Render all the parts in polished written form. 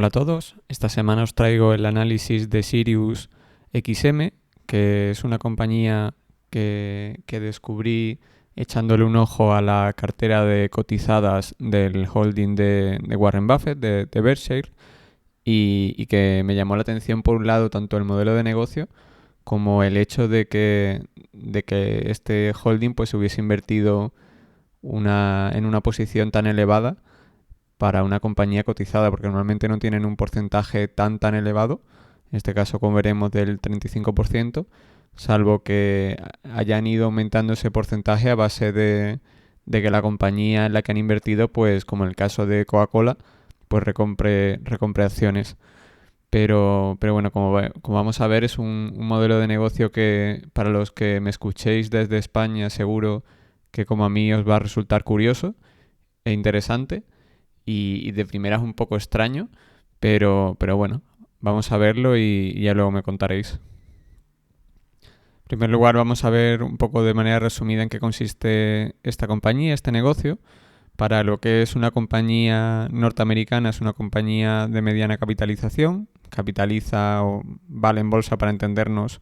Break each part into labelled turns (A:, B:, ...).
A: Hola a todos, esta semana os traigo el análisis de Sirius XM, que es una compañía que descubrí echándole un ojo a la cartera de cotizadas del holding de Warren Buffett, de Berkshire, y que me llamó la atención por un lado tanto el modelo de negocio como el hecho de que este holding pues hubiese invertido en una posición tan elevada para una compañía cotizada, porque normalmente no tienen un porcentaje tan elevado, en este caso como veremos del 35%, salvo que hayan ido aumentando ese porcentaje a base de que la compañía en la que han invertido, pues como en el caso de Coca-Cola, pues recompre acciones. Pero bueno, como vamos a ver, es un modelo de negocio que para los que me escuchéis desde España seguro que como a mí os va a resultar curioso e interesante y de primera es un poco extraño, pero bueno, vamos a verlo y ya luego me contaréis. En primer lugar, vamos a ver un poco de manera resumida en qué consiste esta compañía, este negocio. Para lo que es una compañía norteamericana, es una compañía de mediana capitalización. Capitaliza o vale en bolsa, para entendernos,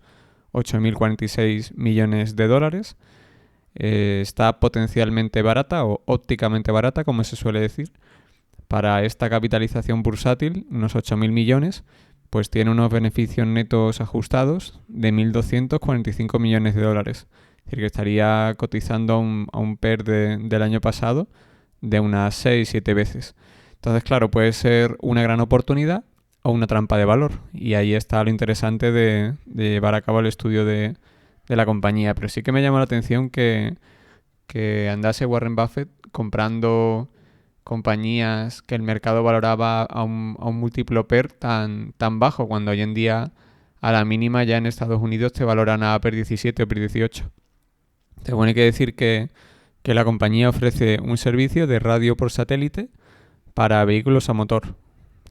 A: 8.046 millones de dólares. Está potencialmente barata o ópticamente barata, como se suele decir. Para esta capitalización bursátil, unos 8.000 millones, pues tiene unos beneficios netos ajustados de 1.245 millones de dólares. Es decir, que estaría cotizando a un PER del año pasado de unas 6-7 veces. Entonces, claro, puede ser una gran oportunidad o una trampa de valor. Y ahí está lo interesante de llevar a cabo el estudio de la compañía. Pero sí que me llamó la atención que andase Warren Buffett comprando compañías que el mercado valoraba a un múltiplo PER tan bajo, cuando hoy en día a la mínima ya en Estados Unidos te valoran a PER 17 o PER 18. Te bueno, hay que decir que la compañía ofrece un servicio de radio por satélite para vehículos a motor,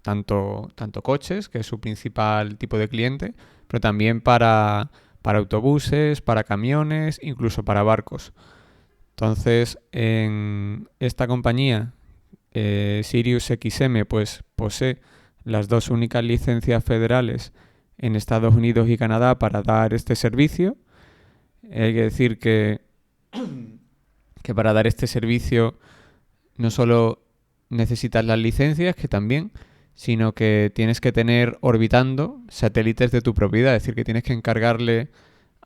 A: tanto coches, que es su principal tipo de cliente, pero también para autobuses, para camiones, incluso para barcos. Entonces, en esta compañía, Sirius XM, pues posee las dos únicas licencias federales en Estados Unidos y Canadá para dar este servicio. Hay que decir que para dar este servicio no solo necesitas las licencias, que también, sino que tienes que tener orbitando satélites de tu propiedad. Es decir, que tienes que encargarle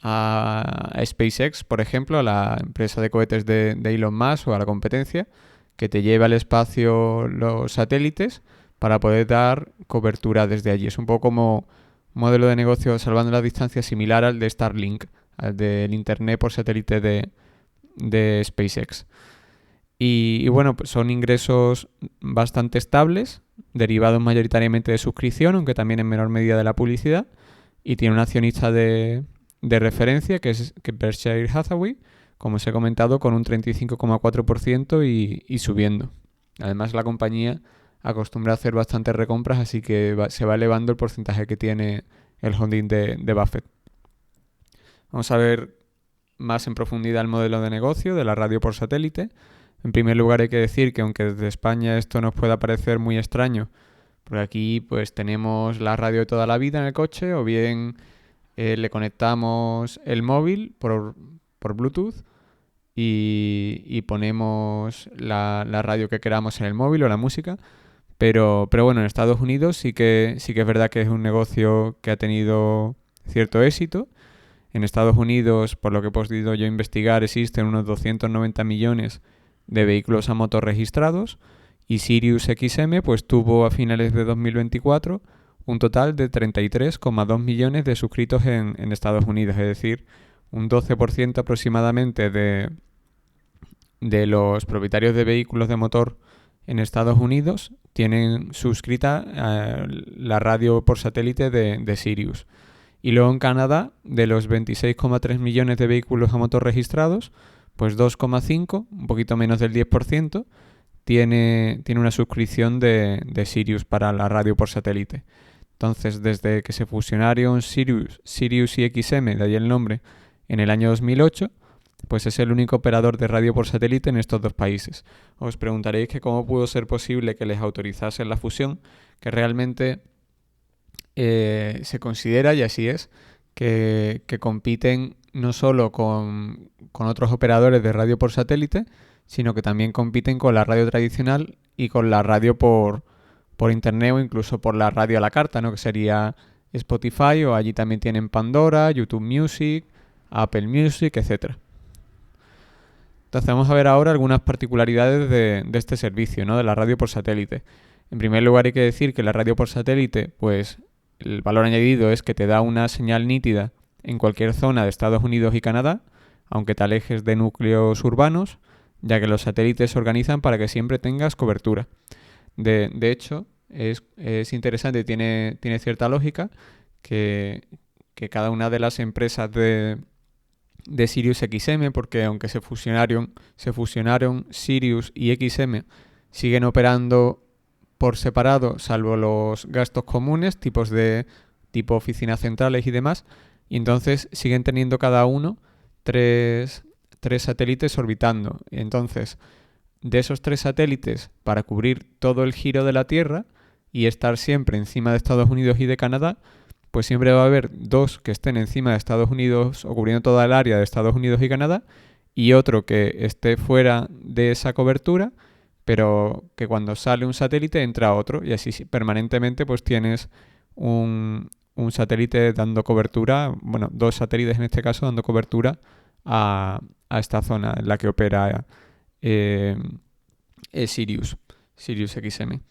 A: a SpaceX, por ejemplo, a la empresa de cohetes de Elon Musk o a la competencia, que te lleve al espacio los satélites para poder dar cobertura desde allí. Es un poco como un modelo de negocio, salvando las distancias, similar al de Starlink, al del Internet por satélite de SpaceX. Y bueno, pues son ingresos bastante estables, derivados mayoritariamente de suscripción, aunque también en menor medida de la publicidad, y tiene un accionista de referencia que es Berkshire Hathaway, como os he comentado, con un 35,4% y subiendo. Además, la compañía acostumbra a hacer bastantes recompras, así que se va elevando el porcentaje que tiene el holding de Buffett. Vamos a ver más en profundidad el modelo de negocio de la radio por satélite. En primer lugar, hay que decir que aunque desde España esto nos pueda parecer muy extraño, porque aquí pues tenemos la radio de toda la vida en el coche, o bien le conectamos el móvil por Bluetooth y ponemos la radio que queramos en el móvil o la música. Pero bueno, en Estados Unidos sí que es verdad que es un negocio que ha tenido cierto éxito. En Estados Unidos, por lo que he podido yo investigar, existen unos 290 millones de vehículos a motor registrados, y Sirius XM pues tuvo a finales de 2024 un total de 33,2 millones de suscritos en Estados Unidos, es decir, un 12% aproximadamente de los propietarios de vehículos de motor en Estados Unidos tienen suscrita la radio por satélite de Sirius. Y luego en Canadá, de los 26,3 millones de vehículos a motor registrados, pues 2,5, un poquito menos del 10%, tiene una suscripción de Sirius para la radio por satélite. Entonces, desde que se fusionaron Sirius y XM, de ahí el nombre, en el año 2008, pues es el único operador de radio por satélite en estos dos países. Os preguntaréis que cómo pudo ser posible que les autorizasen la fusión. que realmente se considera, y así es, que compiten no solo con otros operadores de radio por satélite, sino que también compiten con la radio tradicional y con la radio por internet o incluso por la radio a la carta, ¿no? Que sería Spotify, o allí también tienen Pandora, YouTube Music, Apple Music, etcétera. Entonces vamos a ver ahora algunas particularidades de este servicio, ¿no? De la radio por satélite. En primer lugar hay que decir que la radio por satélite, pues el valor añadido es que te da una señal nítida en cualquier zona de Estados Unidos y Canadá, aunque te alejes de núcleos urbanos, ya que los satélites se organizan para que siempre tengas cobertura. De hecho, es interesante, tiene cierta lógica que cada una de las empresas de Sirius XM, porque aunque se fusionaron Sirius y XM, siguen operando por separado, salvo los gastos comunes, tipo oficinas centrales y demás, y entonces siguen teniendo cada uno tres satélites orbitando. Entonces, de esos 3 satélites, para cubrir todo el giro de la Tierra y estar siempre encima de Estados Unidos y de Canadá, pues siempre va a haber 2 que estén encima de Estados Unidos o cubriendo toda el área de Estados Unidos y Canadá, y otro que esté fuera de esa cobertura, pero que cuando sale un satélite entra otro, y así permanentemente pues tienes un satélite dando cobertura, bueno, 2 satélites en este caso dando cobertura a esta zona en la que opera Sirius XM.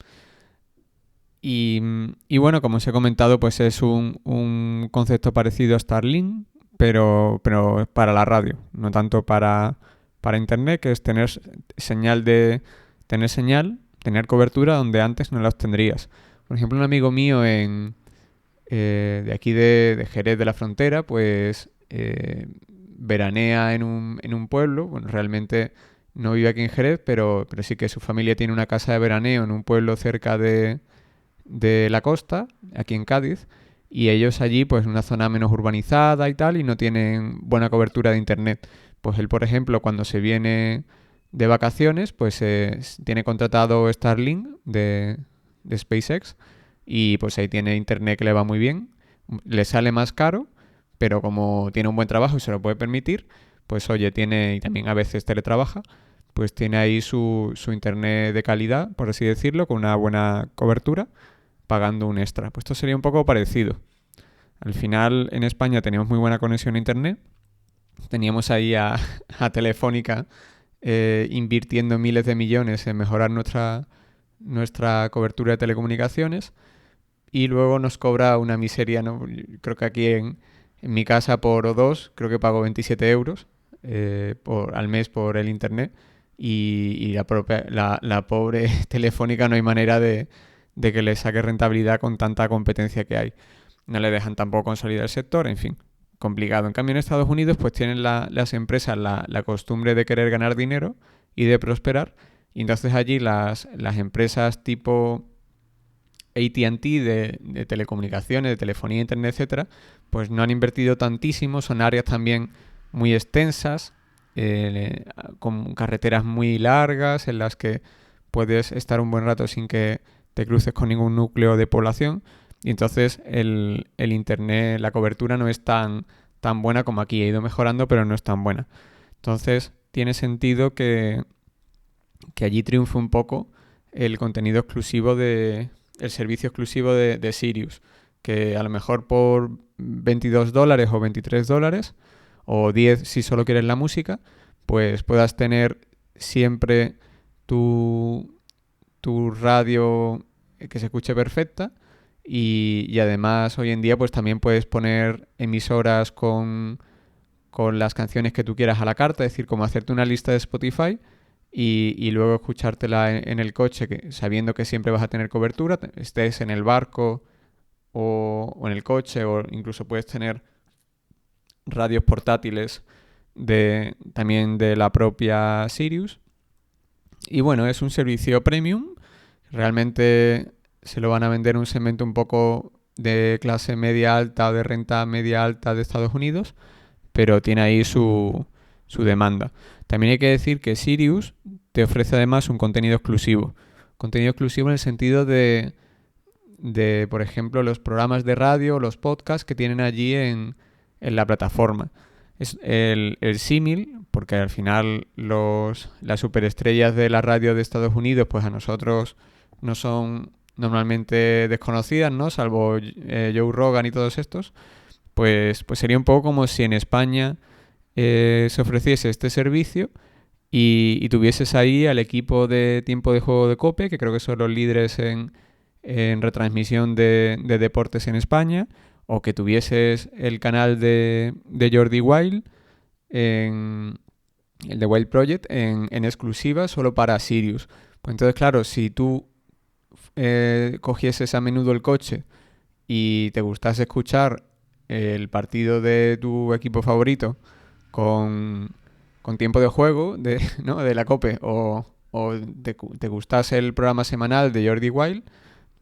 A: Y bueno, como os he comentado, pues es un concepto parecido a Starlink, pero para la radio, no tanto para internet, que es tener cobertura donde antes no la tendrías. Por ejemplo, un amigo mío de aquí de Jerez de la Frontera, pues veranea en un pueblo. Bueno, realmente no vive aquí en Jerez, pero sí que su familia tiene una casa de veraneo en un pueblo cerca de la costa, aquí en Cádiz, y ellos allí, pues en una zona menos urbanizada y tal, y no tienen buena cobertura de internet. Pues él, por ejemplo, cuando se viene de vacaciones, pues tiene contratado Starlink de SpaceX, y pues ahí tiene internet que le va muy bien. Le sale más caro, pero como tiene un buen trabajo y se lo puede permitir, pues oye, tiene, y también a veces teletrabaja, pues tiene ahí su internet de calidad, por así decirlo, con una buena cobertura, pagando un extra. Pues esto sería un poco parecido. Al final, en España teníamos muy buena conexión a internet. Teníamos ahí a Telefónica invirtiendo miles de millones en mejorar nuestra cobertura de telecomunicaciones, y luego nos cobra una miseria, ¿no? Creo que aquí en mi casa por O2 creo que pago 27 euros al mes por el internet, y la pobre Telefónica no hay manera de que le saque rentabilidad con tanta competencia que hay. No le dejan tampoco consolidar el sector, en fin, complicado. En cambio, en Estados Unidos pues tienen las empresas la costumbre de querer ganar dinero y de prosperar, y entonces allí las empresas tipo AT&T de telecomunicaciones, de telefonía, internet, etcétera, pues no han invertido tantísimo. Son áreas también muy extensas, con carreteras muy largas en las que puedes estar un buen rato sin que te cruces con ningún núcleo de población, y entonces el internet, la cobertura no es tan buena como aquí. Ha ido mejorando, pero no es tan buena. Entonces tiene sentido que allí triunfe un poco el contenido exclusivo el servicio exclusivo de Sirius, que a lo mejor por $22 o $23 o 10 si solo quieres la música, pues puedas tener siempre tu radio que se escuche perfecta, y además hoy en día pues también puedes poner emisoras con las canciones que tú quieras a la carta, es decir, como hacerte una lista de Spotify y luego escuchártela en el coche, sabiendo que siempre vas a tener cobertura, estés en el barco o en el coche, o incluso puedes tener radios portátiles también de la propia Sirius. Y bueno, es un servicio premium. Realmente se lo van a vender un segmento un poco de clase media alta o de renta media alta de Estados Unidos, pero tiene ahí su demanda. También hay que decir que Sirius te ofrece además un contenido exclusivo. Contenido exclusivo en el sentido de por ejemplo, los programas de radio, los podcasts que tienen allí en la plataforma. Es el símil, porque al final las superestrellas de la radio de Estados Unidos, pues a nosotros no son normalmente desconocidas, ¿no? Salvo Joe Rogan y todos estos. Pues sería un poco como si en España se ofreciese este servicio y tuvieses ahí al equipo de tiempo de juego de COPE, que creo que son los líderes en retransmisión de deportes en España, o que tuvieses el canal de Jordi Wild, el de Wild Project, en exclusiva solo para Sirius. Pues entonces, claro, si tú cogieses a menudo el coche y te gustase escuchar el partido de tu equipo favorito con tiempo de juego ¿no? de la COPE o te gustase el programa semanal de Jordi Wild,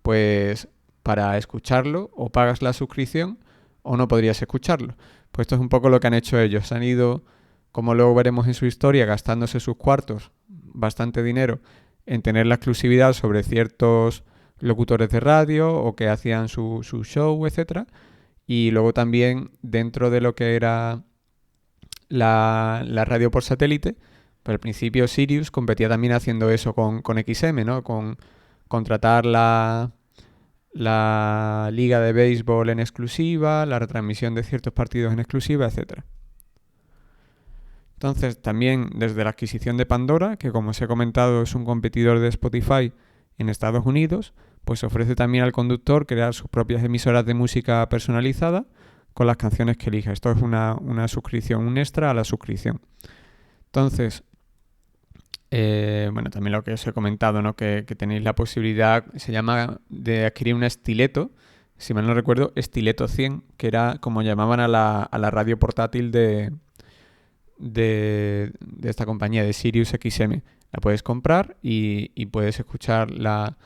A: pues para escucharlo o pagas la suscripción o no podrías escucharlo. Pues esto es un poco lo que han hecho ellos. Han ido, como luego veremos en su historia, gastándose sus cuartos, bastante dinero, en tener la exclusividad sobre ciertos locutores de radio o que hacían su show, etcétera. Y luego también dentro de lo que era la radio por satélite, pero al principio Sirius competía también haciendo eso con XM, ¿no? Con contratar la liga de béisbol en exclusiva, la retransmisión de ciertos partidos en exclusiva, etc. Entonces, también desde la adquisición de Pandora, que como os he comentado es un competidor de Spotify en Estados Unidos, pues ofrece también al conductor crear sus propias emisoras de música personalizada con las canciones que elija. Esto es una suscripción, un extra a la suscripción. Entonces, bueno, también lo que os he comentado, ¿no? Que tenéis la posibilidad, se llama, de adquirir un estileto, si mal no recuerdo, estileto 100, que era como llamaban a la radio portátil de esta compañía, de Sirius XM. La puedes comprar y puedes escuchar la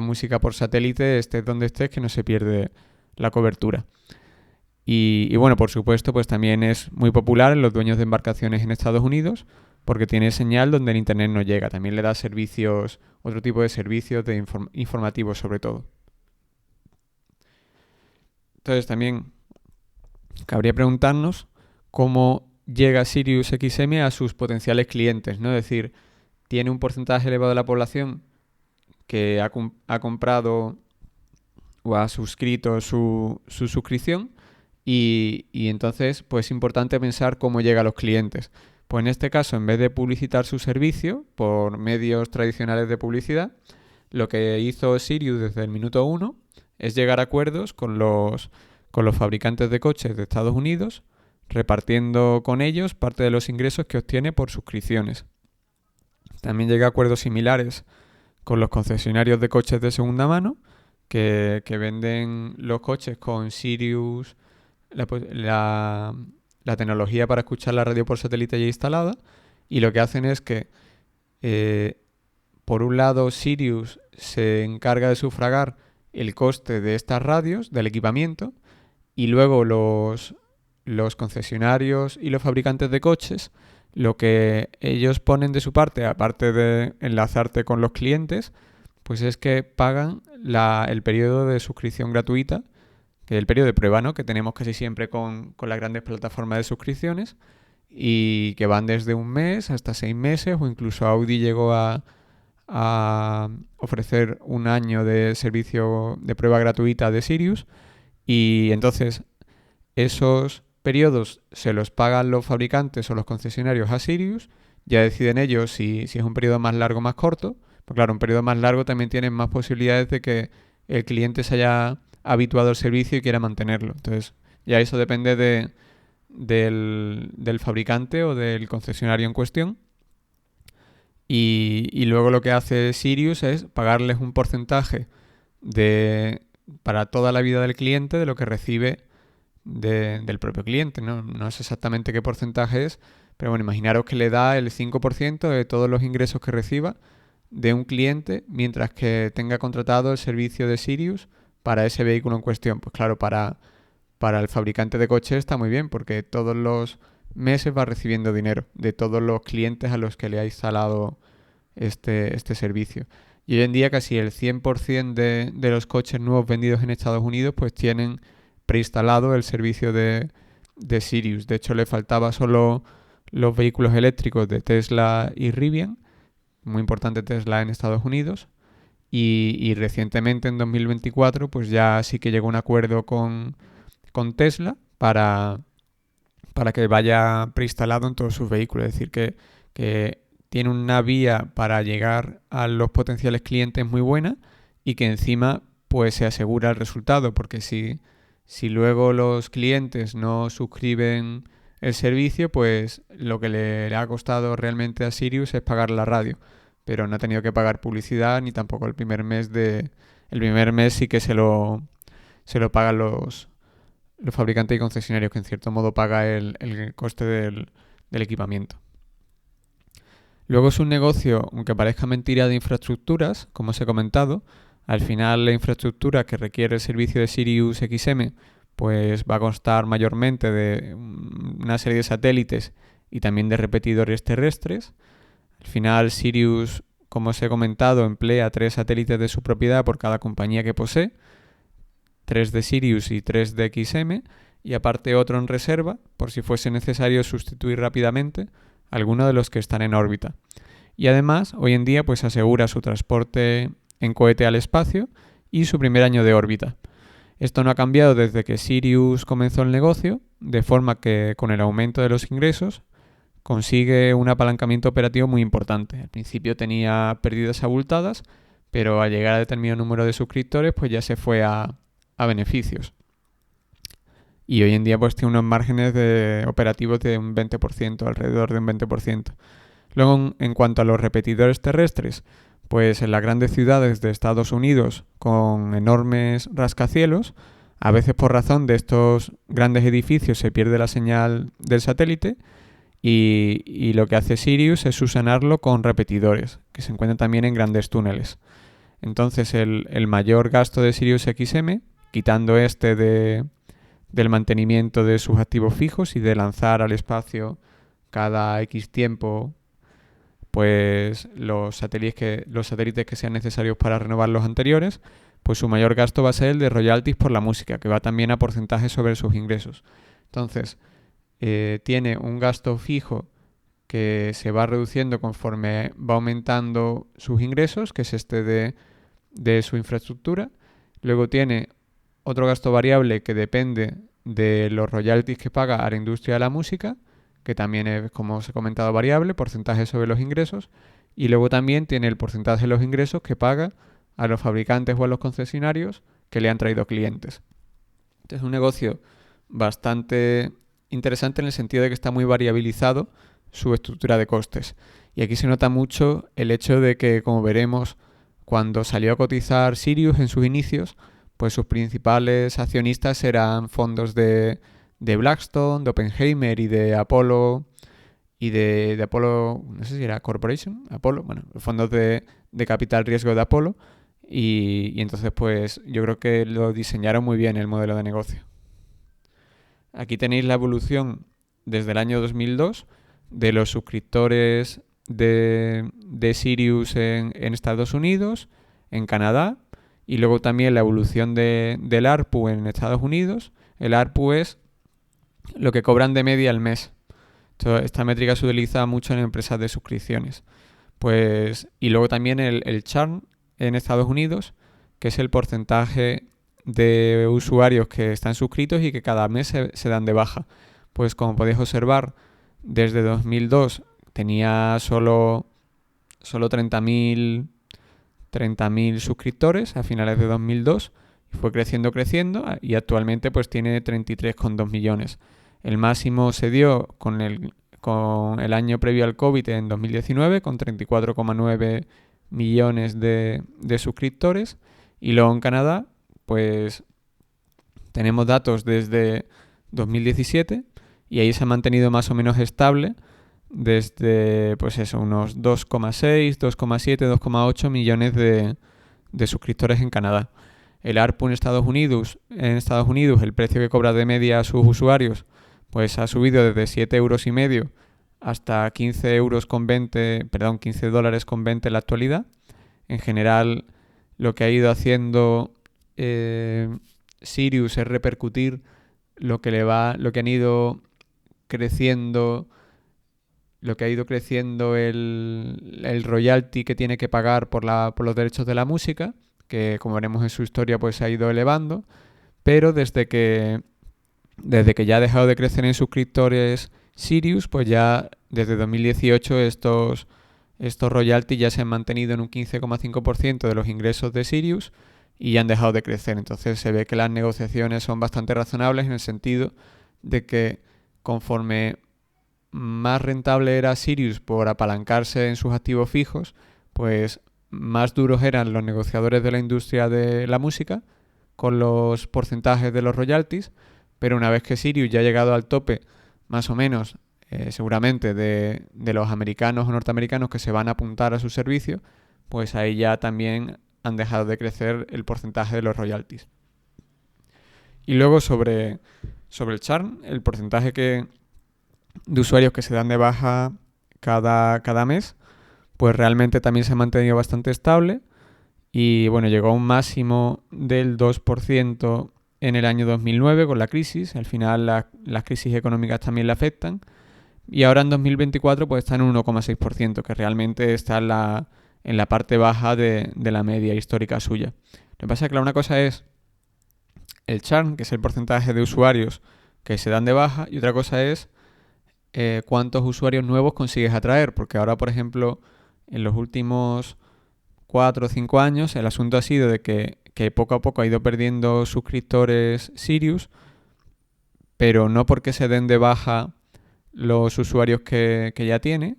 A: música por satélite, estés donde estés, que no se pierde la cobertura. Y bueno, por supuesto, pues también es muy popular en los dueños de embarcaciones en Estados Unidos, porque tiene señal donde el internet no llega. También le da servicios, otro tipo de servicios informativos sobre todo. Entonces también cabría preguntarnos cómo llega Sirius XM a sus potenciales clientes, ¿no? Es decir, tiene un porcentaje elevado de la población que ha comprado o ha suscrito su suscripción y entonces pues es importante pensar cómo llega a los clientes. Pues en este caso, en vez de publicitar su servicio por medios tradicionales de publicidad, lo que hizo Sirius desde el minuto 1 es llegar a acuerdos con los fabricantes de coches de Estados Unidos, repartiendo con ellos parte de los ingresos que obtiene por suscripciones. También llega a acuerdos similares con los concesionarios de coches de segunda mano, que venden los coches con Sirius, la tecnología para escuchar la radio por satélite ya instalada, y lo que hacen es que, por un lado, Sirius se encarga de sufragar el coste de estas radios, del equipamiento, y luego los concesionarios y los fabricantes de coches, lo que ellos ponen de su parte, aparte de enlazarte con los clientes, pues es que pagan el periodo de suscripción gratuita, que es el periodo de prueba, ¿no? Que tenemos casi siempre con las grandes plataformas de suscripciones y que van desde un mes hasta 6 meses, o incluso Audi llegó a ofrecer un año de servicio de prueba gratuita de Sirius, y entonces esos periodos se los pagan los fabricantes o los concesionarios a Sirius, ya deciden ellos si es un periodo más largo o más corto, pues claro, un periodo más largo también tiene más posibilidades de que el cliente se haya habituado al servicio y quiera mantenerlo. Entonces, ya eso depende del fabricante o del concesionario en cuestión. Y luego lo que hace Sirius es pagarles un porcentaje para toda la vida del cliente de lo que recibe del propio cliente. No sé exactamente qué porcentaje es, pero bueno, imaginaros que le da el 5% de todos los ingresos que reciba de un cliente mientras que tenga contratado el servicio de Sirius para ese vehículo en cuestión. Pues claro, para el fabricante de coches está muy bien, porque todos los meses va recibiendo dinero de todos los clientes a los que le ha instalado este servicio. Y hoy en día casi el 100% de los coches nuevos vendidos en Estados Unidos pues tienen preinstalado el servicio de Sirius. De hecho, le faltaba solo los vehículos eléctricos de Tesla y Rivian, muy importante Tesla en Estados Unidos, y recientemente en 2024 pues ya sí que llegó un acuerdo con Tesla para que vaya preinstalado en todos sus vehículos. Es decir, que tiene una vía para llegar a los potenciales clientes muy buena y que encima pues se asegura el resultado, porque si luego los clientes no suscriben el servicio, pues lo que le ha costado realmente a Sirius es pagar la radio, pero no ha tenido que pagar publicidad ni tampoco el primer mes el primer mes sí que se lo pagan los fabricantes y concesionarios, que en cierto modo paga el coste del equipamiento. Luego es un negocio, aunque parezca mentira, de infraestructuras, como os he comentado. Al final la infraestructura que requiere el servicio de Sirius XM pues va a constar mayormente de una serie de satélites y también de repetidores terrestres. Al final Sirius, como os he comentado, emplea 3 satélites de su propiedad por cada compañía que posee, 3 de Sirius y 3 de XM, y aparte otro en reserva por si fuese necesario sustituir rápidamente alguno de los que están en órbita. Y además, hoy en día pues asegura su transporte en cohete al espacio y su primer año de órbita. Esto no ha cambiado desde que Sirius comenzó el negocio, de forma que con el aumento de los ingresos consigue un apalancamiento operativo muy importante. Al principio tenía pérdidas abultadas, pero al llegar a determinado número de suscriptores pues ya se fue a beneficios. Y hoy en día pues tiene unos márgenes de operativos de un 20%, alrededor de un 20%. Luego, en cuanto a los repetidores terrestres, pues en las grandes ciudades de Estados Unidos con enormes rascacielos, a veces por razón de estos grandes edificios se pierde la señal del satélite y lo que hace Sirius es subsanarlo con repetidores, que se encuentran también en grandes túneles. Entonces el mayor gasto de Sirius XM, quitando del mantenimiento de sus activos fijos y de lanzar al espacio cada X tiempo pues los satélites que sean necesarios para renovar los anteriores, pues su mayor gasto va a ser el de royalties por la música, que va también a porcentaje sobre sus ingresos. Entonces, tiene un gasto fijo que se va reduciendo conforme va aumentando sus ingresos, que es este de su infraestructura. Luego tiene otro gasto variable que depende de los royalties que paga a la industria de la música, que también es, como os he comentado, variable, porcentaje sobre los ingresos. Y luego también tiene el porcentaje de los ingresos que paga a los fabricantes o a los concesionarios que le han traído clientes. Este es un negocio bastante interesante en el sentido de que está muy variabilizado su estructura de costes. Y aquí se nota mucho el hecho de que, como veremos, cuando salió a cotizar Sirius en sus inicios, pues sus principales accionistas eran fondos de Blackstone, de Oppenheimer y de Apollo, de Apollo, no sé si era Corporation, Apollo, bueno, los fondos de capital riesgo de Apollo, y entonces pues yo creo que lo diseñaron muy bien el modelo de negocio. Aquí tenéis la evolución desde el año 2002 de los suscriptores de Sirius en Estados Unidos, en Canadá, y luego también la evolución del ARPU en Estados Unidos. El ARPU es lo que cobran de media al mes. Esta métrica se utiliza mucho en empresas de suscripciones. Pues, y luego también el churn en Estados Unidos, que es el porcentaje de usuarios que están suscritos y que cada mes se dan de baja. Pues como podéis observar, desde 2002 tenía solo 30.000 suscriptores a finales de 2002 y fue creciendo y actualmente pues tiene 33,2 millones. El máximo se dio con el año previo al COVID en 2019 con 34,9 millones de suscriptores, y luego en Canadá pues tenemos datos desde 2017 y ahí se ha mantenido más o menos estable desde pues eso, unos 2,6, 2,7, 2,8 millones de suscriptores en Canadá. El ARPU en Estados Unidos, el precio que cobra de media a sus usuarios, pues ha subido desde 7,5 € hasta 15 dólares con 20 en la actualidad. En general, lo que ha ido haciendo Sirius es repercutir lo que han ido creciendo, lo que ha ido creciendo el royalty que tiene que pagar por los derechos de la música, que como veremos en su historia pues se ha ido elevando, pero desde que ya ha dejado de crecer en suscriptores Sirius, pues ya desde 2018 estos royalties ya se han mantenido en un 15,5% de los ingresos de Sirius y ya han dejado de crecer. Entonces se ve que las negociaciones son bastante razonables en el sentido de que conforme más rentable era Sirius por apalancarse en sus activos fijos, pues más duros eran los negociadores de la industria de la música con los porcentajes de los royalties, pero una vez que Sirius ya ha llegado al tope, más o menos, seguramente, de los americanos o norteamericanos que se van a apuntar a su servicio, pues ahí ya también han dejado de crecer el porcentaje de los royalties. Y luego sobre el churn, el porcentaje de usuarios que se dan de baja cada mes, pues realmente también se ha mantenido bastante estable y bueno, llegó a un máximo del 2% en el año 2009 con la crisis. Al final las crisis económicas también le afectan y ahora en 2024 pues está en un 1,6%, que realmente está en la parte baja de la media histórica suya. Lo que pasa es que una cosa es el churn, que es el porcentaje de usuarios que se dan de baja, y otra cosa es cuántos usuarios nuevos consigues atraer, porque ahora, por ejemplo, en los últimos 4 o 5 años el asunto ha sido de que poco a poco ha ido perdiendo suscriptores Sirius, pero no porque se den de baja los usuarios que ya tiene,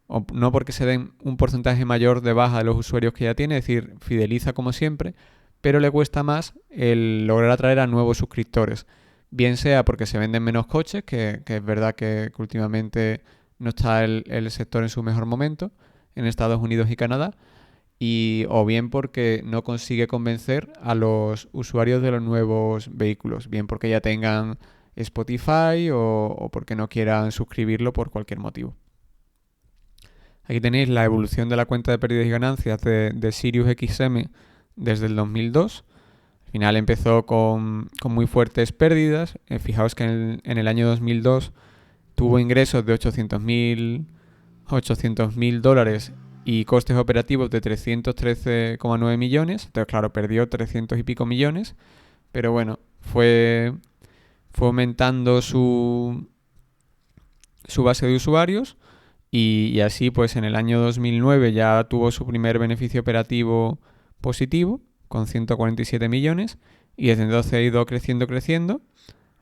A: o no porque se den un porcentaje mayor de baja de los usuarios que ya tiene, es decir, fideliza como siempre, pero le cuesta más el lograr atraer a nuevos suscriptores. Bien sea porque se venden menos coches, que es verdad que últimamente no está el sector en su mejor momento en Estados Unidos y Canadá, o bien porque no consigue convencer a los usuarios de los nuevos vehículos, bien porque ya tengan Spotify o porque no quieran suscribirlo por cualquier motivo. Aquí tenéis la evolución de la cuenta de pérdidas y ganancias de Sirius XM desde el 2002. Al final empezó con muy fuertes pérdidas. Fijaos que en el año 2002 tuvo ingresos de $800.000 y costes operativos de 313,9 millones. Entonces, claro, perdió 300 y pico millones. Pero bueno, fue aumentando su base de usuarios y así pues en el año 2009 ya tuvo su primer beneficio operativo positivo con 147 millones y desde entonces ha ido creciendo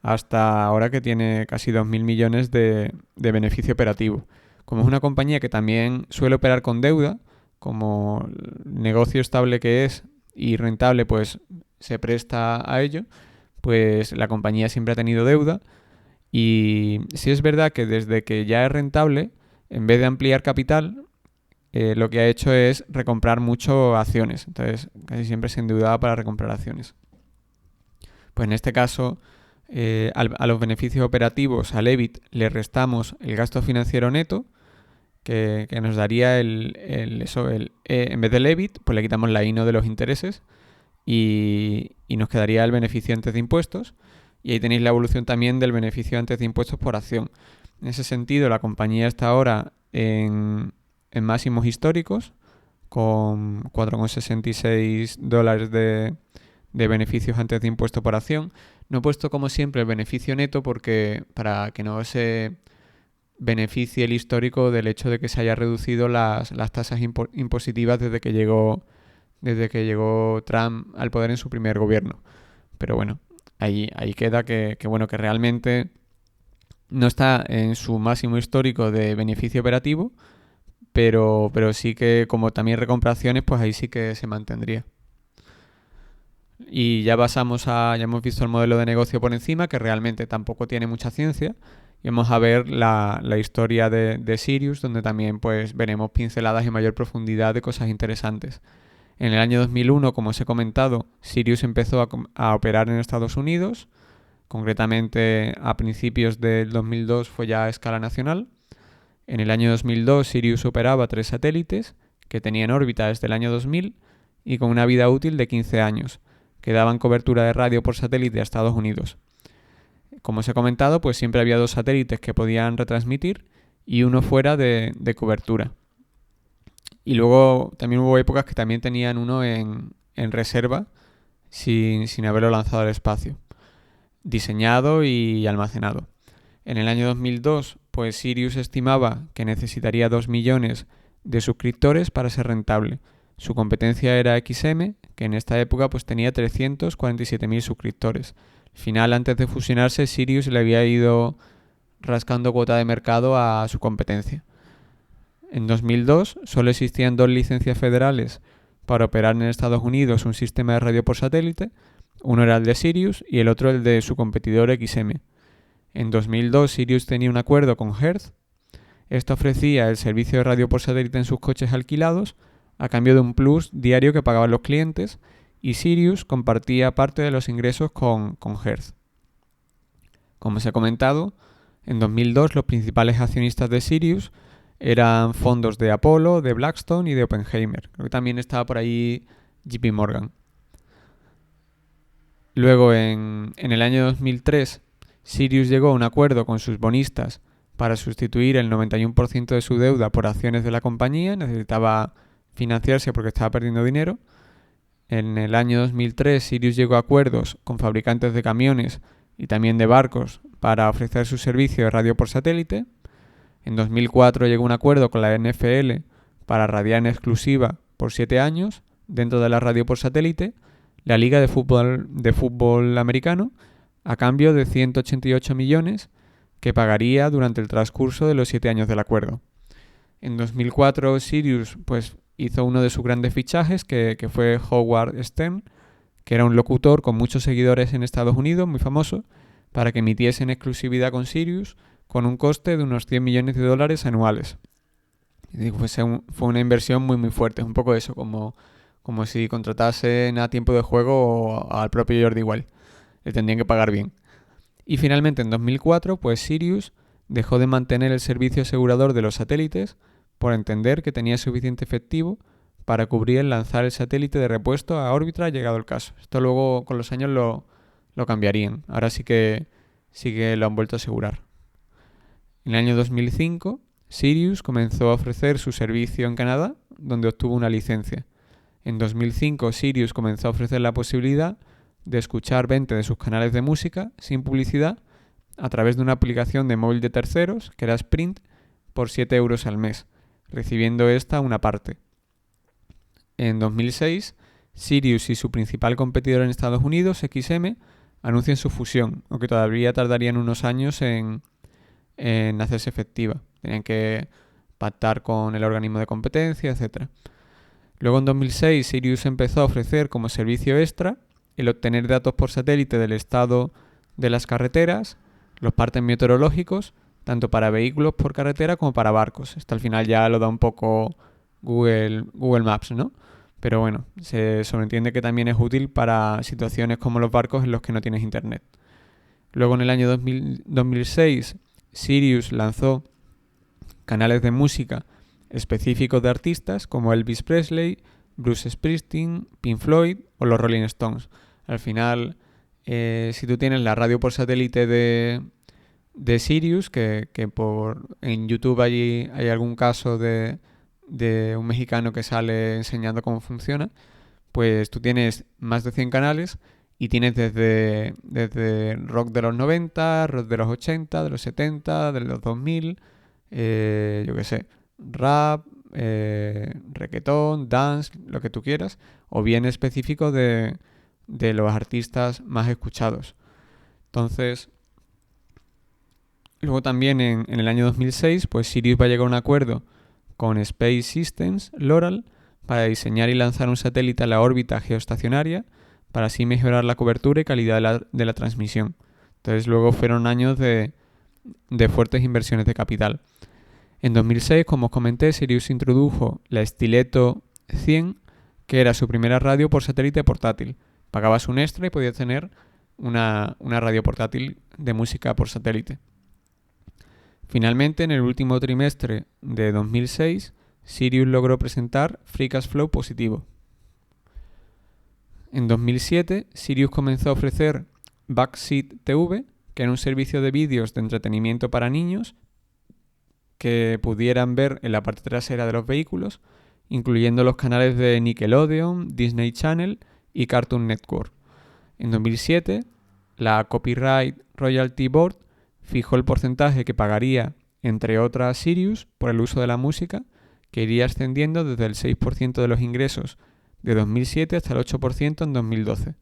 A: hasta ahora que tiene casi 2.000 millones de beneficio operativo. Como es una compañía que también suele operar con deuda, como negocio estable que es y rentable pues se presta a ello, pues la compañía siempre ha tenido deuda y sí es verdad que desde que ya es rentable, en vez de ampliar capital, lo que ha hecho es recomprar mucho acciones. Entonces casi siempre se endeudaba para recomprar acciones. Pues en este caso, a los beneficios operativos, al EBIT, le restamos el gasto financiero neto, que nos daría en vez del EBIT, pues le quitamos la INO de los intereses y nos quedaría el beneficio antes de impuestos. Y ahí tenéis la evolución también del beneficio antes de impuestos por acción. En ese sentido, la compañía está ahora en máximos históricos, con $4,66 de beneficios antes de impuesto por acción. No he puesto como siempre el beneficio neto porque para que no se beneficie el histórico del hecho de que se haya reducido las tasas impositivas desde que llegó Trump al poder en su primer gobierno. Pero bueno, ahí queda que realmente no está en su máximo histórico de beneficio operativo, pero sí que como también recompra acciones, pues ahí sí que se mantendría. Y ya hemos visto el modelo de negocio por encima, que realmente tampoco tiene mucha ciencia. Y vamos a ver la historia de Sirius, donde también pues veremos pinceladas en mayor profundidad de cosas interesantes. En el año 2001, como os he comentado, Sirius empezó a operar en Estados Unidos. Concretamente, a principios del 2002 fue ya a escala nacional. En el año 2002, Sirius operaba 3 satélites que tenía en órbita desde el año 2000 y con una vida útil de 15 años, que daban cobertura de radio por satélite a Estados Unidos. Como os he comentado, pues siempre había 2 satélites que podían retransmitir y uno fuera de cobertura. Y luego también hubo épocas que también tenían uno en reserva sin haberlo lanzado al espacio, diseñado y almacenado. En el año 2002, pues Sirius estimaba que necesitaría 2 millones de suscriptores para ser rentable. Su competencia era XM, que en esta época pues tenía 347.000 suscriptores. Al final, antes de fusionarse, Sirius le había ido rascando cuota de mercado a su competencia. En 2002 solo existían 2 licencias federales para operar en Estados Unidos un sistema de radio por satélite. Uno era el de Sirius y el otro el de su competidor XM. En 2002 Sirius tenía un acuerdo con Hertz. Esto ofrecía el servicio de radio por satélite en sus coches alquilados a cambio de un plus diario que pagaban los clientes, y Sirius compartía parte de los ingresos con Hertz. Como os he comentado, en 2002 los principales accionistas de Sirius eran fondos de Apollo, de Blackstone y de Oppenheimer. Creo que también estaba por ahí JP Morgan. Luego, en el año 2003, Sirius llegó a un acuerdo con sus bonistas para sustituir el 91% de su deuda por acciones de la compañía. Necesitaba financiarse porque estaba perdiendo dinero. En el año 2003, Sirius llegó a acuerdos con fabricantes de camiones y también de barcos para ofrecer su servicio de radio por satélite. En 2004 llegó a un acuerdo con la NFL para radiar en exclusiva por 7 años dentro de la radio por satélite la Liga de Fútbol Americano a cambio de 188 millones que pagaría durante el transcurso de los 7 años del acuerdo. En 2004 Sirius pues hizo uno de sus grandes fichajes que fue Howard Stern, que era un locutor con muchos seguidores en Estados Unidos, muy famoso, para que emitiese en exclusividad con Sirius con un coste de unos $100 millones anuales. Fue una inversión muy muy fuerte, es un poco eso, como si contratasen a tiempo de juego o al propio Jordi Wild. Le tendrían que pagar bien. Y finalmente en 2004, pues Sirius dejó de mantener el servicio asegurador de los satélites por entender que tenía suficiente efectivo para cubrir el lanzar el satélite de repuesto a órbita llegado el caso. Esto luego con los años lo cambiarían. Ahora sí que lo han vuelto a asegurar. En el año 2005, Sirius comenzó a ofrecer su servicio en Canadá, donde obtuvo una licencia. En 2005, Sirius comenzó a ofrecer la posibilidad de escuchar 20 de sus canales de música sin publicidad a través de una aplicación de móvil de terceros, que era Sprint, por 7 euros al mes, recibiendo esta una parte. En 2006, Sirius y su principal competidor en Estados Unidos, XM, anuncian su fusión, aunque todavía tardarían unos años en hacerse efectiva. Tenían que pactar con el organismo de competencia, etc. Luego en 2006 Sirius empezó a ofrecer como servicio extra el obtener datos por satélite del estado de las carreteras, los partes meteorológicos, tanto para vehículos por carretera como para barcos. Esto al final ya lo da un poco Google Maps, ¿no? Pero bueno, se sobreentiende que también es útil para situaciones como los barcos en los que no tienes internet. Luego en el año 2006 Sirius lanzó canales de música específicos de artistas como Elvis Presley, Bruce Springsteen, Pink Floyd o los Rolling Stones. Al final, si tú tienes la radio por satélite de Sirius, que en YouTube hay algún caso de un mexicano que sale enseñando cómo funciona, pues tú tienes más de 100 canales y tienes desde rock de los 90, rock de los 80, de los 70, de los 2000, rap, reggaetón, dance, lo que tú quieras, o bien específico de los artistas más escuchados. Entonces, luego también en el año 2006, pues Sirius va a llegar a un acuerdo con Space Systems, Loral, para diseñar y lanzar un satélite a la órbita geoestacionaria, para así mejorar la cobertura y calidad de la transmisión. Entonces luego fueron años de fuertes inversiones de capital. En 2006, como os comenté, Sirius introdujo la Stiletto 100, que era su primera radio por satélite portátil. Pagabas un extra y podías tener una radio portátil de música por satélite. Finalmente, en el último trimestre de 2006, Sirius logró presentar Free Cash Flow positivo. En 2007, Sirius comenzó a ofrecer Backseat TV, que era un servicio de vídeos de entretenimiento para niños que pudieran ver en la parte trasera de los vehículos, incluyendo los canales de Nickelodeon, Disney Channel y Cartoon Network. En 2007, la Copyright Royalty Board fijó el porcentaje que pagaría, entre otras, Sirius por el uso de la música, que iría ascendiendo desde el 6% de los ingresos de 2007 hasta el 8% en 2012.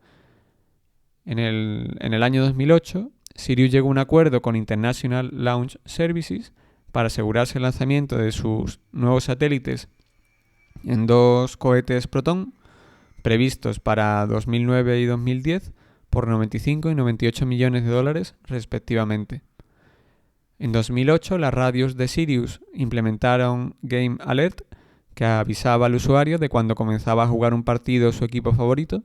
A: En el año 2008, Sirius llegó a un acuerdo con International Launch Services para asegurarse el lanzamiento de sus nuevos satélites en 2 cohetes Proton previstos para 2009 y 2010 por 95 y 98 millones de dólares respectivamente. En 2008, las radios de Sirius implementaron Game Alert, que avisaba al usuario de cuando comenzaba a jugar un partido su equipo favorito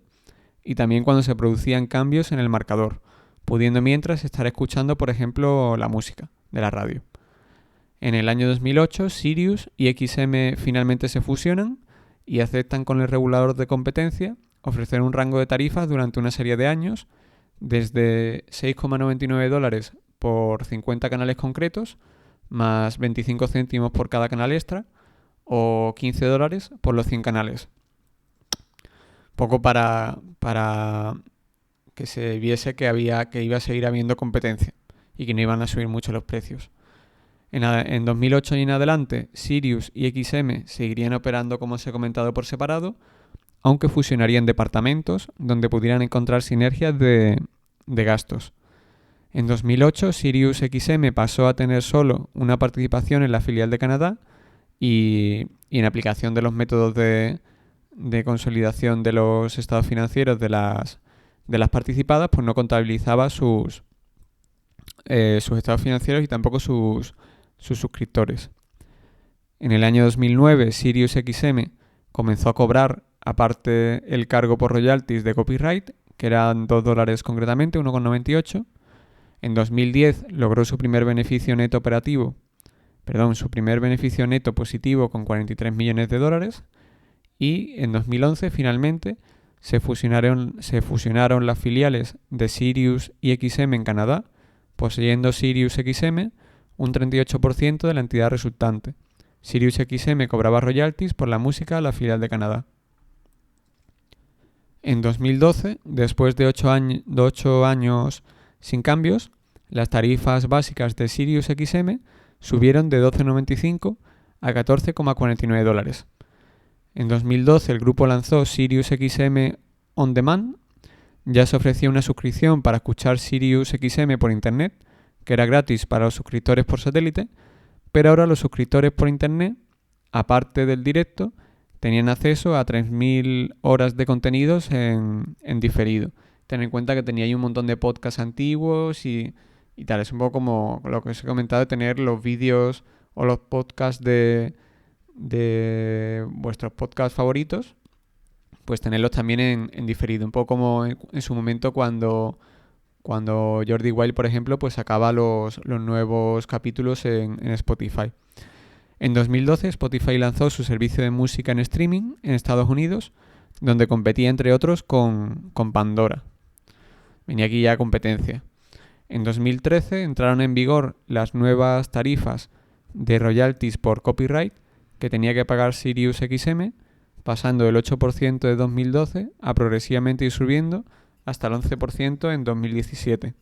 A: y también cuando se producían cambios en el marcador, pudiendo mientras estar escuchando, por ejemplo, la música de la radio. En el año 2008, Sirius y XM finalmente se fusionan y aceptan con el regulador de competencia ofrecer un rango de tarifas durante una serie de años, desde $6,99 por 50 canales concretos, más 25 céntimos por cada canal extra, o $15 por los 100 canales. Poco para que se viese que iba a seguir habiendo competencia y que no iban a subir mucho los precios. En 2008 y en adelante, Sirius y XM seguirían operando, como os he comentado, por separado, aunque fusionarían departamentos donde pudieran encontrar sinergias de gastos. En 2008, Sirius XM pasó a tener solo una participación en la filial de Canadá y en aplicación de los métodos de consolidación de los estados financieros de las participadas, pues no contabilizaba sus estados financieros y tampoco sus suscriptores. En el año 2009, Sirius XM comenzó a cobrar, aparte, el cargo por royalties de copyright, que eran $2 concretamente, 1,98. En 2010 logró su primer beneficio neto positivo con $43 millones. Y en 2011 finalmente se fusionaron las filiales de Sirius y XM en Canadá, poseyendo Sirius XM un 38% de la entidad resultante. Sirius XM cobraba royalties por la música a la filial de Canadá. En 2012, después de 8 años sin cambios, las tarifas básicas de Sirius XM subieron de $12,95 a $14,49. En 2012 el grupo lanzó Sirius XM On Demand. Ya se ofrecía una suscripción para escuchar Sirius XM por internet, que era gratis para los suscriptores por satélite, pero ahora los suscriptores por internet, aparte del directo, tenían acceso a 3.000 horas de contenidos en diferido. Ten en cuenta que tenía ahí un montón de podcasts antiguos y tal. Es un poco como lo que os he comentado, de tener los vídeos o los podcasts de vuestros podcasts favoritos, pues tenerlos también en diferido. Un poco como en su momento cuando Jordi Wild, por ejemplo, pues sacaba los nuevos capítulos en Spotify. En 2012, Spotify lanzó su servicio de música en streaming en Estados Unidos, donde competía, entre otros, con Pandora. Venía aquí ya competencia. En 2013 entraron en vigor las nuevas tarifas de royalties por copyright que tenía que pagar Sirius XM, pasando del 8% de 2012 a progresivamente ir subiendo hasta el 11% en 2017.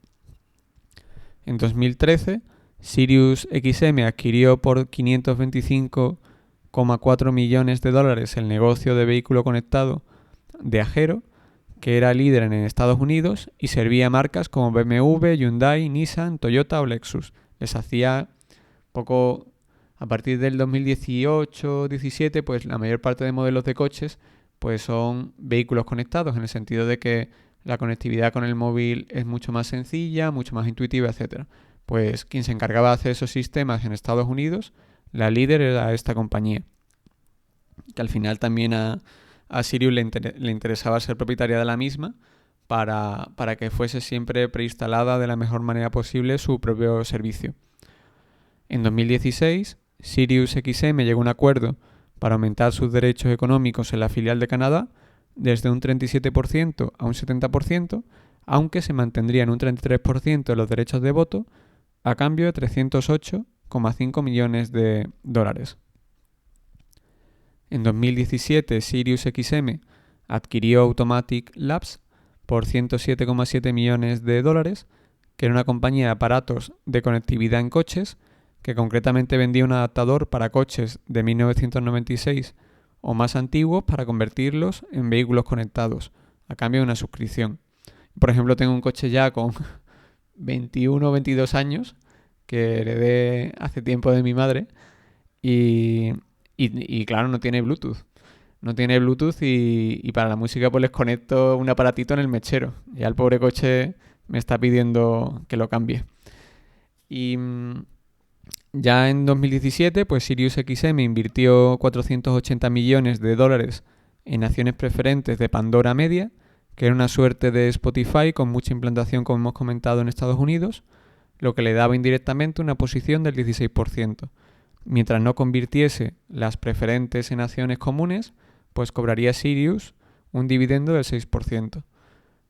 A: En 2013, Sirius XM adquirió por $525,4 millones el negocio de vehículo conectado de Ajero, que era líder en Estados Unidos y servía a marcas como BMW, Hyundai, Nissan, Toyota o Lexus. Les hacía poco, a partir del 2018-17, pues la mayor parte de modelos de coches pues son vehículos conectados, en el sentido de que la conectividad con el móvil es mucho más sencilla, mucho más intuitiva, etc. Pues quien se encargaba de hacer esos sistemas en Estados Unidos, la líder era esta compañía, que al final también a Sirius le interesaba ser propietaria de la misma para que fuese siempre preinstalada de la mejor manera posible su propio servicio. En 2016, Sirius XM llegó a un acuerdo para aumentar sus derechos económicos en la filial de Canadá desde un 37% a un 70%, aunque se mantendrían un 33% de los derechos de voto a cambio de 308,5 millones de dólares. En 2017, SiriusXM adquirió Automatic Labs por 107,7 millones de dólares, que era una compañía de aparatos de conectividad en coches, que concretamente vendía un adaptador para coches de 1996 o más antiguos para convertirlos en vehículos conectados, a cambio de una suscripción. Por ejemplo, tengo un coche ya con 21 o 22 años, que heredé hace tiempo de mi madre, y claro, no tiene Bluetooth. No tiene Bluetooth y para la música pues les conecto un aparatito en el mechero. Ya el pobre coche me está pidiendo que lo cambie. Y ya en 2017, pues SiriusXM invirtió 480 millones de dólares en acciones preferentes de Pandora Media, que era una suerte de Spotify con mucha implantación, como hemos comentado, en Estados Unidos, lo que le daba indirectamente una posición del 16%. Mientras no convirtiese las preferentes en acciones comunes, pues cobraría Sirius un dividendo del 6%.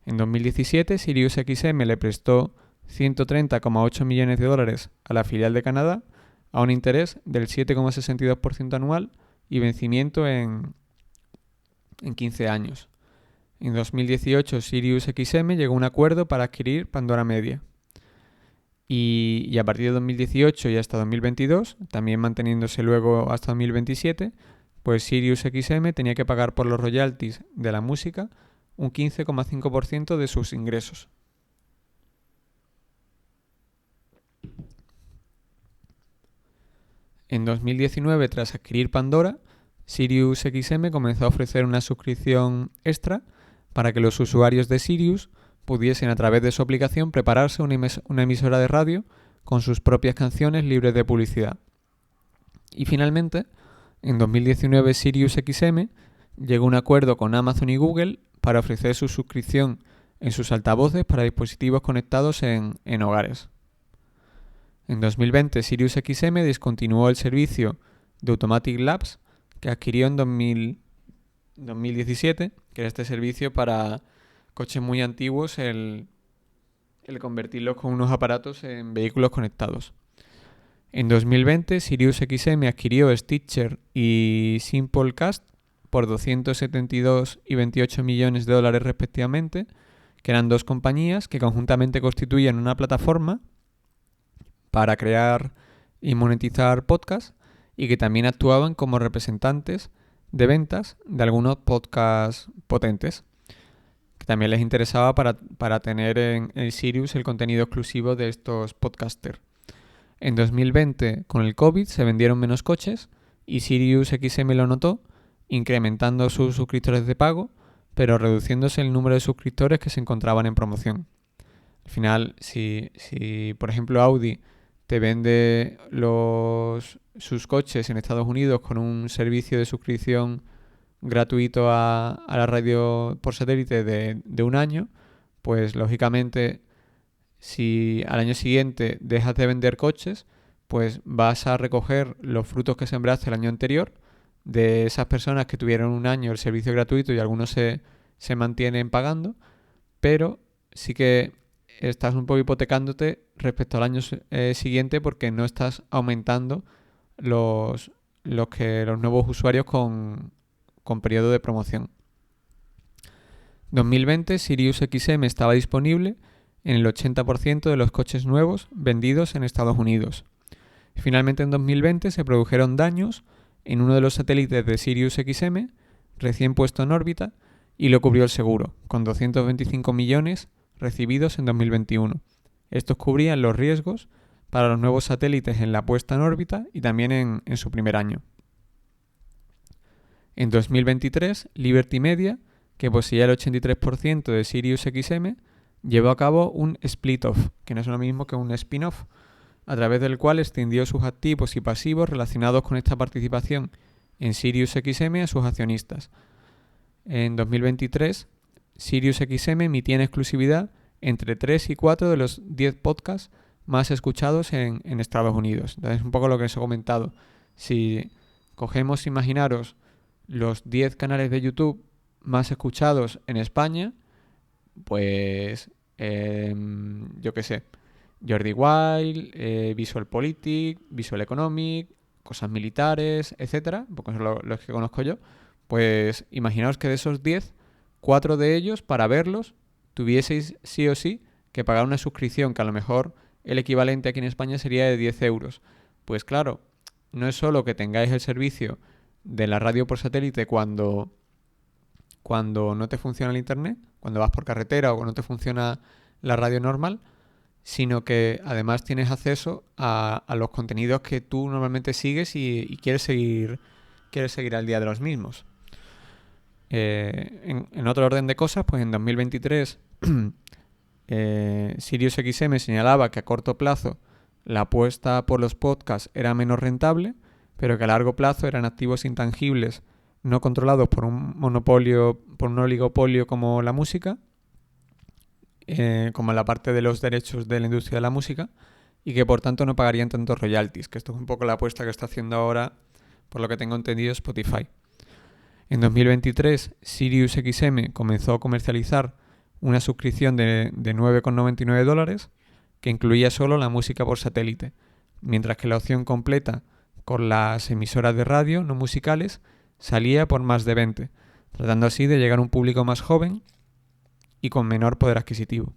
A: En 2017, SiriusXM le prestó 130,8 millones de dólares a la filial de Canadá a un interés del 7,62% anual y vencimiento en 15 años. En 2018, SiriusXM llegó a un acuerdo para adquirir Pandora Media. Y a partir de 2018 y hasta 2022, también manteniéndose luego hasta 2027, pues SiriusXM tenía que pagar por los royalties de la música un 15,5% de sus ingresos. En 2019, tras adquirir Pandora, SiriusXM comenzó a ofrecer una suscripción extra para que los usuarios de Sirius pudiesen a través de su aplicación prepararse una emisora de radio con sus propias canciones libres de publicidad. Y finalmente, en 2019 SiriusXM llegó a un acuerdo con Amazon y Google para ofrecer su suscripción en sus altavoces para dispositivos conectados en hogares. En 2020 SiriusXM descontinuó el servicio de Automatic Labs que adquirió en 2017, que era este servicio para coches muy antiguos, el convertirlos con unos aparatos en vehículos conectados. En 2020, SiriusXM adquirió Stitcher y Simplecast por 272 y 28 millones de dólares respectivamente, que eran dos compañías que conjuntamente constituían una plataforma para crear y monetizar podcasts y que también actuaban como representantes de ventas de algunos podcasts potentes, que también les interesaba para tener en Sirius el contenido exclusivo de estos podcasters. En 2020, con el COVID, se vendieron menos coches y SiriusXM lo notó, incrementando sus suscriptores de pago, pero reduciéndose el número de suscriptores que se encontraban en promoción. Al final, si por ejemplo Audi te vende sus coches en Estados Unidos con un servicio de suscripción gratuito a la radio por satélite de un año, pues lógicamente si al año siguiente dejas de vender coches, pues vas a recoger los frutos que sembraste el año anterior de esas personas que tuvieron un año el servicio gratuito y algunos se mantienen pagando, pero sí que estás un poco hipotecándote respecto al año siguiente porque no estás aumentando los nuevos usuarios con periodo de promoción. 2020, SiriusXM estaba disponible en el 80% de los coches nuevos vendidos en Estados Unidos. Finalmente, en 2020 se produjeron daños en uno de los satélites de SiriusXM, recién puesto en órbita, y lo cubrió el seguro, con 225 millones recibidos en 2021. Estos cubrían los riesgos para los nuevos satélites en la puesta en órbita y también en su primer año. En 2023, Liberty Media, que poseía el 83% de SiriusXM, llevó a cabo un split-off, que no es lo mismo que un spin-off, a través del cual extendió sus activos y pasivos relacionados con esta participación en SiriusXM a sus accionistas. En 2023, SiriusXM emitía en exclusividad entre 3 y 4 de los 10 podcasts más escuchados en Estados Unidos. Entonces, un poco lo que os he comentado. Si cogemos, imaginaros, los 10 canales de YouTube más escuchados en España, pues yo qué sé, Jordi Wild, VisualPolitik, Visual Economic, Cosas Militares, etcétera, porque son los que conozco yo. Pues imaginaos que de esos 10, 4 de ellos, para verlos, tuvieseis sí o sí que pagar una suscripción, que a lo mejor el equivalente aquí en España sería de 10 euros. Pues claro, no es solo que tengáis el servicio de la radio por satélite cuando no te funciona el internet, cuando vas por carretera o no te funciona la radio normal, sino que además tienes acceso a los contenidos que tú normalmente sigues y quieres seguir al día de los mismos. En otro orden de cosas, pues en 2023 SiriusXM señalaba que a corto plazo la apuesta por los podcasts era menos rentable, pero que a largo plazo eran activos intangibles no controlados por un monopolio, por un oligopolio como la música, como la parte de los derechos de la industria de la música, y que por tanto no pagarían tantos royalties, que esto es un poco la apuesta que está haciendo ahora, por lo que tengo entendido, Spotify. En 2023, SiriusXM comenzó a comercializar una suscripción de $9,99 que incluía solo la música por satélite, mientras que la opción completa con las emisoras de radio no musicales salía por más de 20, tratando así de llegar a un público más joven y con menor poder adquisitivo.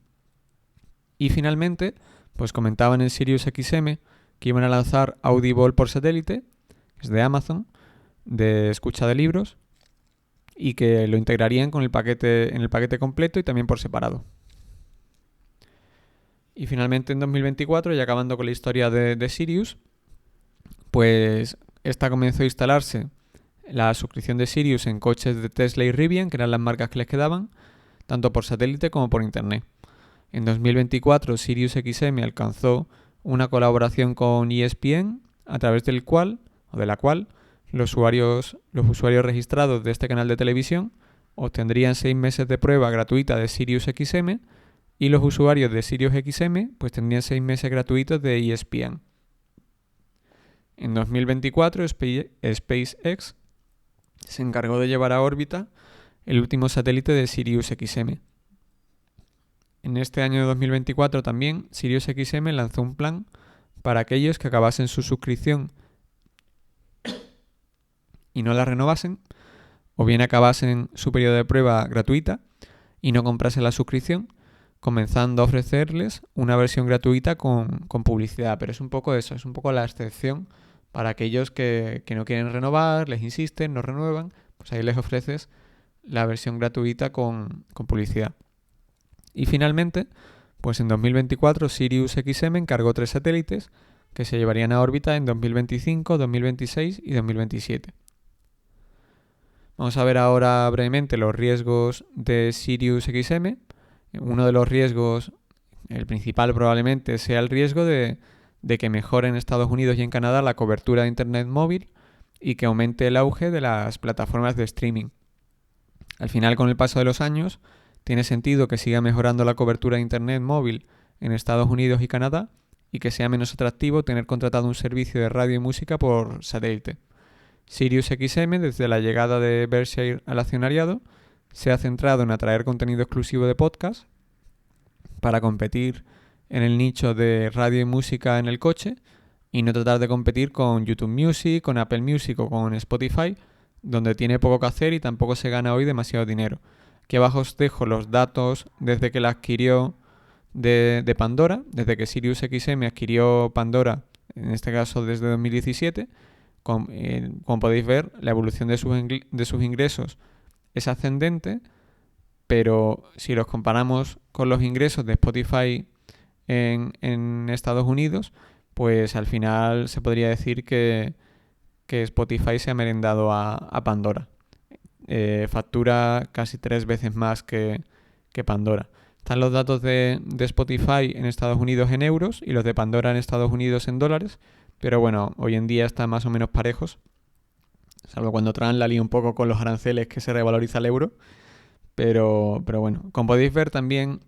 A: Y finalmente, pues comentaban en SiriusXM que iban a lanzar Audible por satélite, que es de Amazon, de escucha de libros, y que lo integrarían con en el paquete completo y también por separado. Y finalmente en 2024, y acabando con la historia de Sirius, pues esta comenzó a instalarse la suscripción de Sirius en coches de Tesla y Rivian, que eran las marcas que les quedaban, tanto por satélite como por internet. En 2024, SiriusXM alcanzó una colaboración con ESPN, a través de la cual los usuarios registrados de este canal de televisión obtendrían 6 meses de prueba gratuita de SiriusXM, y los usuarios de SiriusXM pues tendrían 6 meses gratuitos de ESPN. En 2024, SpaceX se encargó de llevar a órbita el último satélite de SiriusXM. En este año de 2024 también, SiriusXM lanzó un plan para aquellos que acabasen su suscripción y no la renovasen, o bien acabasen su periodo de prueba gratuita y no comprasen la suscripción, comenzando a ofrecerles una versión gratuita con publicidad. Pero es un poco eso, es un poco la excepción para aquellos que no quieren renovar, les insisten, no renuevan, pues ahí les ofreces la versión gratuita con publicidad. Y finalmente, pues en 2024 SiriusXM encargó 3 satélites que se llevarían a órbita en 2025, 2026 y 2027. Vamos a ver ahora brevemente los riesgos de SiriusXM. Uno de los riesgos, el principal probablemente, sea el riesgo de que mejore en Estados Unidos y en Canadá la cobertura de Internet móvil y que aumente el auge de las plataformas de streaming. Al final, con el paso de los años, tiene sentido que siga mejorando la cobertura de Internet móvil en Estados Unidos y Canadá y que sea menos atractivo tener contratado un servicio de radio y música por satélite. SiriusXM, desde la llegada de Berkshire al accionariado, se ha centrado en atraer contenido exclusivo de podcast para competir en el nicho de radio y música en el coche y no tratar de competir con YouTube Music, con Apple Music o con Spotify, donde tiene poco que hacer y tampoco se gana hoy demasiado dinero. Aquí abajo os dejo los datos desde que la adquirió de Pandora, desde que SiriusXM adquirió Pandora, en este caso desde 2017. Como podéis ver, la evolución de sus ingresos es ascendente, pero si los comparamos con los ingresos de Spotify en Estados Unidos, pues al final se podría decir que Spotify se ha merendado a Pandora. Factura casi 3 veces más que Pandora. Están los datos de Spotify en Estados Unidos en euros y los de Pandora en Estados Unidos en dólares, pero bueno, hoy en día están más o menos parejos, salvo cuando Trump la lía un poco con los aranceles que se revaloriza el euro, pero bueno, como podéis ver también,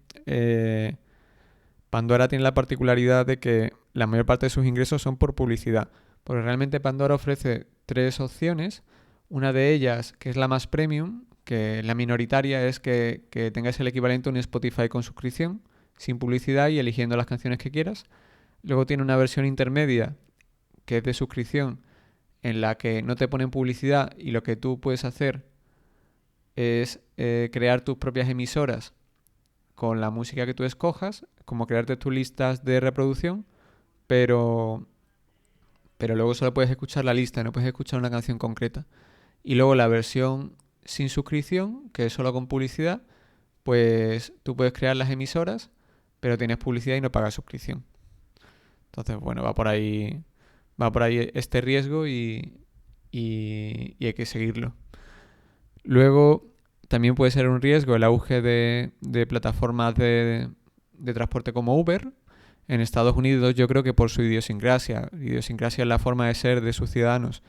A: Pandora tiene la particularidad de que la mayor parte de sus ingresos son por publicidad, Porque realmente Pandora ofrece 3 opciones. Una de ellas, que es la más premium, que la minoritaria, es que tengas el equivalente a un Spotify con suscripción, sin publicidad y eligiendo las canciones que quieras. Luego tiene una versión intermedia, que es de suscripción, en la que no te ponen publicidad y lo que tú puedes hacer es crear tus propias emisoras con la música que tú escojas, como crearte tus listas de reproducción, pero, pero luego solo puedes escuchar la lista, no puedes escuchar una canción concreta. Y luego la versión sin suscripción, que es solo con publicidad, pues tú puedes crear las emisoras, pero tienes publicidad y no pagas suscripción. Entonces, bueno, va por ahí este riesgo y hay que seguirlo. Luego, también puede ser un riesgo el auge de plataformas de transporte como Uber. En Estados Unidos yo creo que por su idiosincrasia es la forma de ser de sus ciudadanos,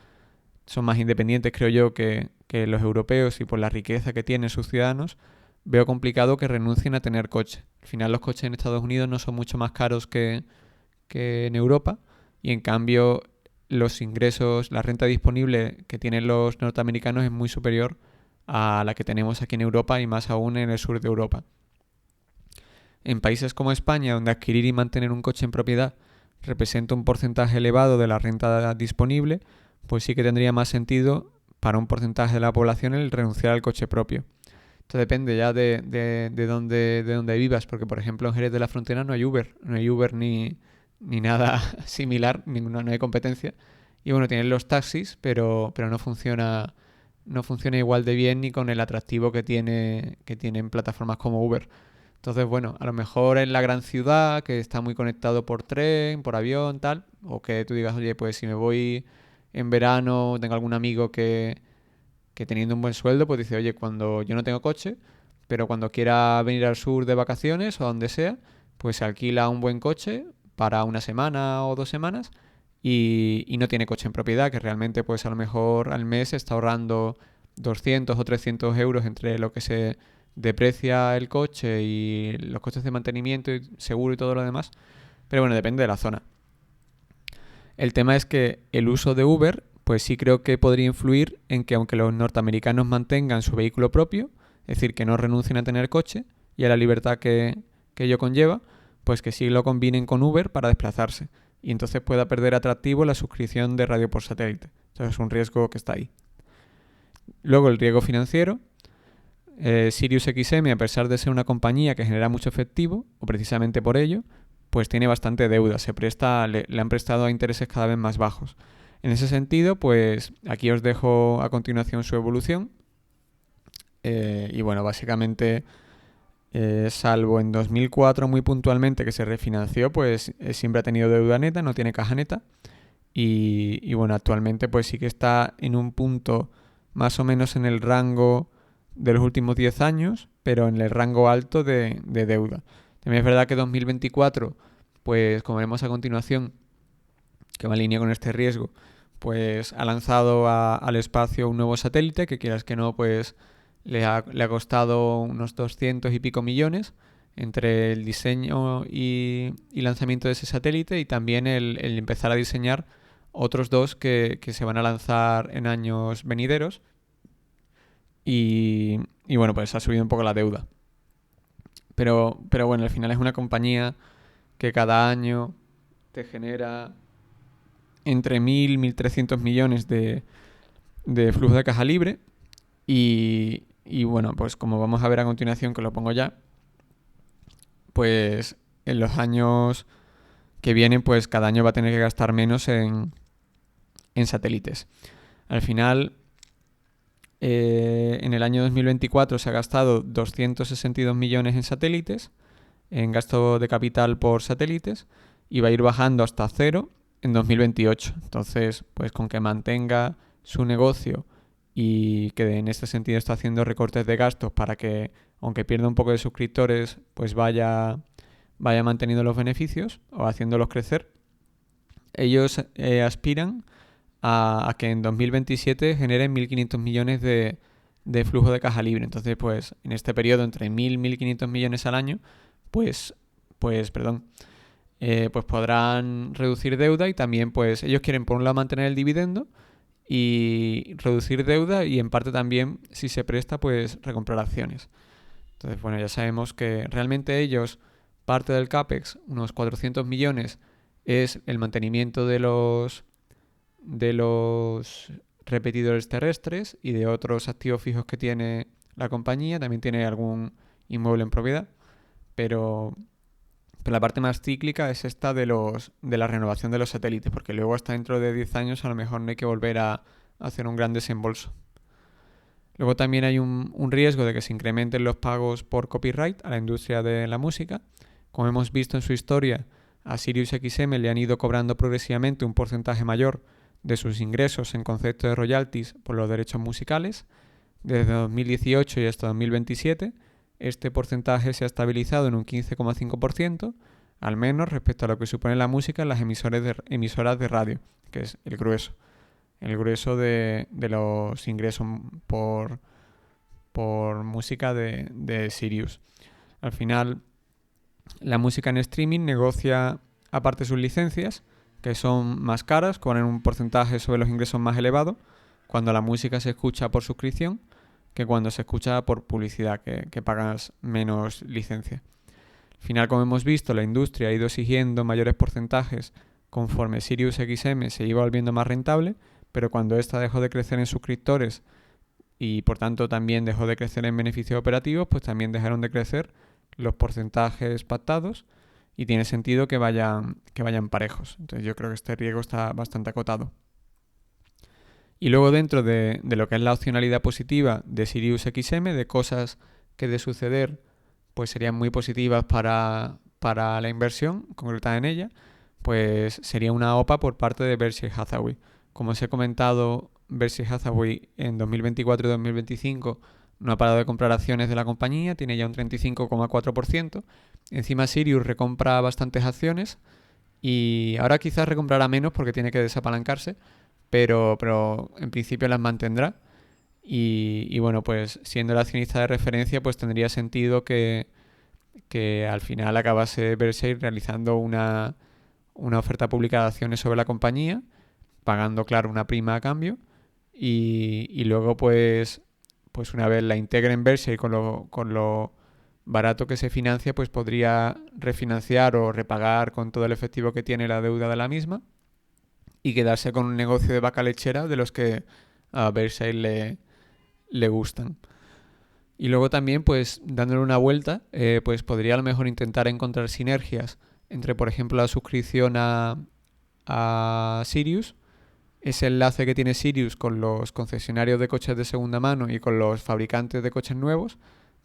A: son más independientes creo yo que los europeos y por la riqueza que tienen sus ciudadanos, veo complicado que renuncien a tener coche. Al final los coches en Estados Unidos no son mucho más caros que en Europa y en cambio los ingresos, la renta disponible que tienen los norteamericanos es muy superior a la que tenemos aquí en Europa y más aún en el sur de Europa. En países como España, donde adquirir y mantener un coche en propiedad representa un porcentaje elevado de la renta disponible, pues sí que tendría más sentido para un porcentaje de la población el renunciar al coche propio. Esto depende ya de dónde vivas, porque por ejemplo en Jerez de la Frontera no hay Uber ni nada similar, no hay competencia. Y bueno, tienen los taxis, pero no funciona igual de bien ni con el atractivo que tienen plataformas como Uber. Entonces, bueno, a lo mejor en la gran ciudad, que está muy conectado por tren, por avión, tal, o que tú digas, oye, pues si me voy en verano, tengo algún amigo que teniendo un buen sueldo, pues dice, oye, cuando yo no tengo coche, pero cuando quiera venir al sur de vacaciones o a donde sea, pues se alquila un buen coche para una semana o 2 semanas y no tiene coche en propiedad, que realmente pues a lo mejor al mes está ahorrando 200 o 300 euros entre lo que se deprecia el coche y los costes de mantenimiento y seguro y todo lo demás. Pero bueno, depende de la zona. El tema es que el uso de Uber, pues sí creo que podría influir en que aunque los norteamericanos mantengan su vehículo propio, es decir, que no renuncien a tener coche y a la libertad que ello conlleva, pues que sí lo combinen con Uber para desplazarse y entonces pueda perder atractivo la suscripción de radio por satélite. Entonces es un riesgo que está ahí. Luego el riesgo financiero. SiriusXM, a pesar de ser una compañía que genera mucho efectivo, o precisamente por ello, pues tiene bastante deuda, le han prestado a intereses cada vez más bajos. En ese sentido, pues aquí os dejo a continuación su evolución. Y bueno, básicamente, salvo en 2004 muy puntualmente que se refinanció, pues siempre ha tenido deuda neta, no tiene caja neta. Y bueno, actualmente pues sí que está en un punto más o menos en el rango de los últimos 10 años, pero en el rango alto de deuda. También es verdad que 2024, pues como veremos a continuación, que va en línea con este riesgo, pues ha lanzado al espacio un nuevo satélite que quieras que no, pues le ha costado unos 200 y pico millones entre el diseño y lanzamiento de ese satélite y también el empezar a diseñar otros dos que se van a lanzar en años venideros. Y bueno, pues ha subido un poco la deuda. Pero bueno, al final es una compañía que cada año te genera entre 1.000 y 1.300 millones de flujo de caja libre. Y bueno, pues como vamos a ver a continuación, que lo pongo ya, pues en los años que vienen, pues cada año va a tener que gastar menos en satélites. Al final, en el año 2024 se ha gastado 262 millones en satélites, en gasto de capital por satélites, y va a ir bajando hasta cero en 2028. Entonces, pues con que mantenga su negocio y que en este sentido está haciendo recortes de gastos para que, aunque pierda un poco de suscriptores, pues vaya manteniendo los beneficios o haciéndolos crecer, ellos aspiran a que en 2027 generen 1.500 millones de flujo de caja libre. Entonces, pues en este periodo entre 1.000 y 1.500 millones al año, pues podrán reducir deuda y también pues ellos quieren por un lado mantener el dividendo y reducir deuda y en parte también, si se presta, pues recomprar acciones. Entonces, bueno, ya sabemos que realmente ellos, parte del CAPEX, unos 400 millones, es el mantenimiento de los repetidores terrestres y de otros activos fijos que tiene la compañía. También tiene algún inmueble en propiedad, pero la parte más cíclica es esta de la renovación de los satélites, porque luego hasta dentro de 10 años a lo mejor no hay que volver a hacer un gran desembolso. Luego también hay un riesgo de que se incrementen los pagos por copyright a la industria de la música. Como hemos visto en su historia, a SiriusXM le han ido cobrando progresivamente un porcentaje mayor de sus ingresos en concepto de royalties por los derechos musicales. Desde 2018 y hasta 2027, este porcentaje se ha estabilizado en un 15,5%, al menos respecto a lo que supone la música en las emisoras de radio, que es el grueso de los ingresos por música de Sirius. Al final, la música en streaming negocia aparte sus licencias, que son más caras, cobran un porcentaje sobre los ingresos más elevado, cuando la música se escucha por suscripción, que cuando se escucha por publicidad, que pagas menos licencia. Al final, como hemos visto, la industria ha ido exigiendo mayores porcentajes conforme SiriusXM se iba volviendo más rentable, pero cuando esta dejó de crecer en suscriptores y por tanto también dejó de crecer en beneficios operativos, pues también dejaron de crecer los porcentajes pactados y tiene sentido que vayan parejos. Entonces yo creo que este riesgo está bastante acotado. Y luego dentro de lo que es la opcionalidad positiva de SiriusXM, de cosas que de suceder pues serían muy positivas para la inversión concretada en ella, pues sería una OPA por parte de Berkshire Hathaway. Como os he comentado, Berkshire Hathaway en 2024 y 2025 no ha parado de comprar acciones de la compañía, tiene ya un 35,4%. Encima Sirius recompra bastantes acciones y ahora quizás recomprará menos porque tiene que desapalancarse, pero en principio las mantendrá. Y bueno, pues siendo el accionista de referencia, pues tendría sentido que al final acabase Berkshire realizando una oferta pública de acciones sobre la compañía, pagando, claro, una prima a cambio. Y luego, pues una vez la integre en Berkshire con lo barato que se financia, pues podría refinanciar o repagar con todo el efectivo que tiene la deuda de la misma y quedarse con un negocio de vaca lechera de los que a Berkshire le gustan. Y luego también, pues dándole una vuelta, pues podría a lo mejor intentar encontrar sinergias entre, por ejemplo, la suscripción a Sirius, ese enlace que tiene Sirius con los concesionarios de coches de segunda mano y con los fabricantes de coches nuevos,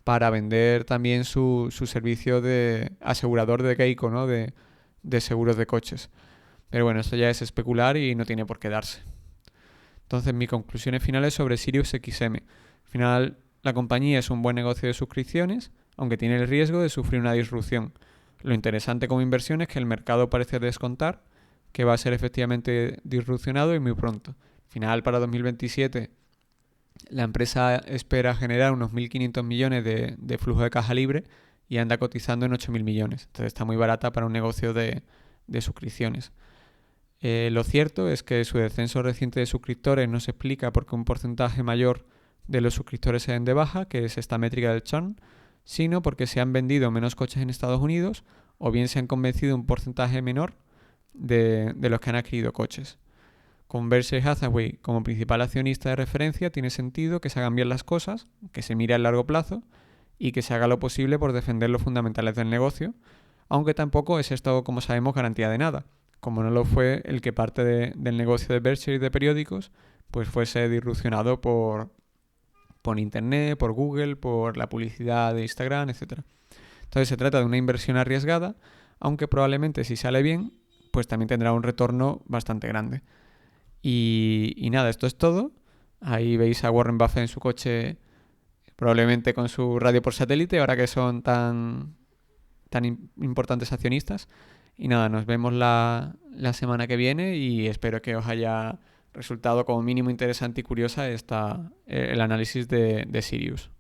A: para vender también su servicio de asegurador de Geico, ¿no? de seguros de coches. Pero bueno, esto ya es especular y no tiene por qué darse. Entonces, mis conclusiones finales sobre SiriusXM. Al final, la compañía es un buen negocio de suscripciones, aunque tiene el riesgo de sufrir una disrupción. Lo interesante como inversión es que el mercado parece descontar que va a ser efectivamente disrupcionado y muy pronto. Al final, para 2027, la empresa espera generar unos 1.500 millones de flujo de caja libre y anda cotizando en 8.000 millones. Entonces está muy barata para un negocio de suscripciones. Lo cierto es que su descenso reciente de suscriptores no se explica porque un porcentaje mayor de los suscriptores se den de baja, que es esta métrica del churn, sino porque se han vendido menos coches en Estados Unidos o bien se han convencido un porcentaje menor de los que han adquirido coches. Con Berkshire Hathaway como principal accionista de referencia tiene sentido que se hagan bien las cosas, que se mire a largo plazo y que se haga lo posible por defender los fundamentales del negocio, aunque tampoco es esto, como sabemos, garantía de nada, como no lo fue el que parte del negocio de Berkshire de periódicos pues fuese disrupcionado por Internet, por Google, por la publicidad de Instagram, etc. Entonces se trata de una inversión arriesgada, aunque probablemente si sale bien, pues también tendrá un retorno bastante grande. Y nada, esto es todo. Ahí veis a Warren Buffett en su coche, probablemente con su radio por satélite, ahora que son tan importantes accionistas. Y nada, nos vemos la semana que viene y espero que os haya resultado como mínimo interesante y curiosa el análisis de Sirius.